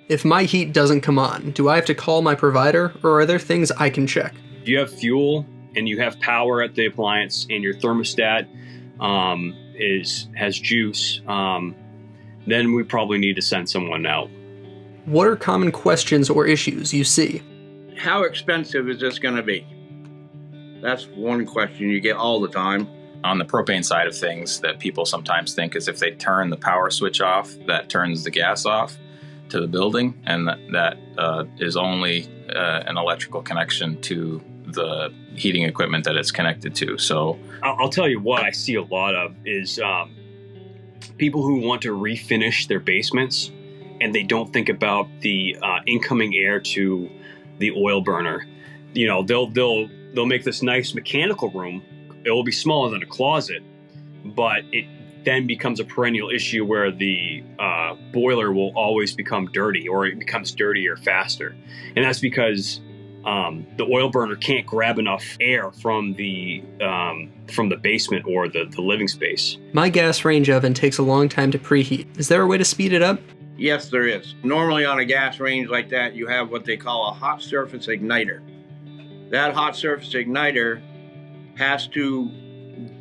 If my heat doesn't come on, do I have to call my provider, or are there things I can check? If you have fuel and you have power at the appliance and your thermostat has juice, then we probably need to send someone out. What are common questions or issues you see? How expensive is this going to be? That's one question you get all the time. On the propane side of things, that people sometimes think is if they turn the power switch off, that turns the gas off to the building, and that is only an electrical connection to the heating equipment that it's connected to. So I'll tell you what I see a lot of is people who want to refinish their basements and they don't think about the incoming air to the oil burner. You know, they'll make this nice mechanical room. It will be smaller than a closet, but it then becomes a perennial issue where the boiler will always become dirty, or it becomes dirtier faster. And that's because the oil burner can't grab enough air from the basement or the living space. My gas range oven takes a long time to preheat. Is there a way to speed it up? Yes, there is. Normally on a gas range like that, you have what they call a hot surface igniter. That hot surface igniter has to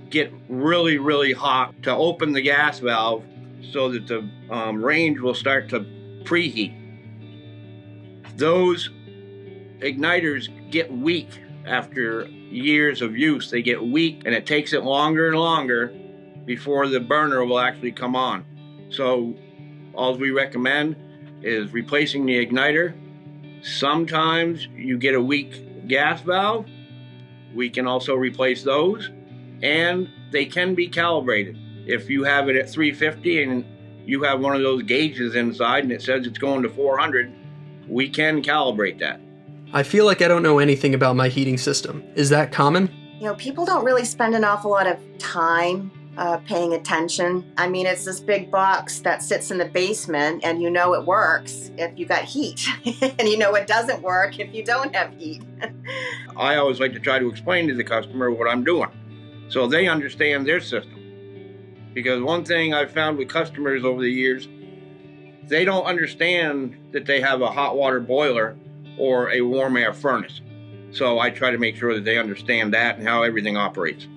get really, really hot to open the gas valve so that the range will start to preheat. Those igniters get weak after years of use. They get weak, and it takes it longer and longer before the burner will actually come on. So all we recommend is replacing the igniter. Sometimes you get a weak gas valve. We can also replace those, and they can be calibrated. If you have it at 350 and you have one of those gauges inside and it says it's going to 400, we can calibrate that. I feel like I don't know anything about my heating system. Is that common? You know, people don't really spend an awful lot of time paying attention. I mean, it's this big box that sits in the basement, and you know it works if you got heat, and you know it doesn't work if you don't have heat. I always like to try to explain to the customer what I'm doing so they understand their system. Because one thing I've found with customers over the years, they don't understand that they have a hot water boiler or a warm air furnace. So I try to make sure that they understand that and how everything operates.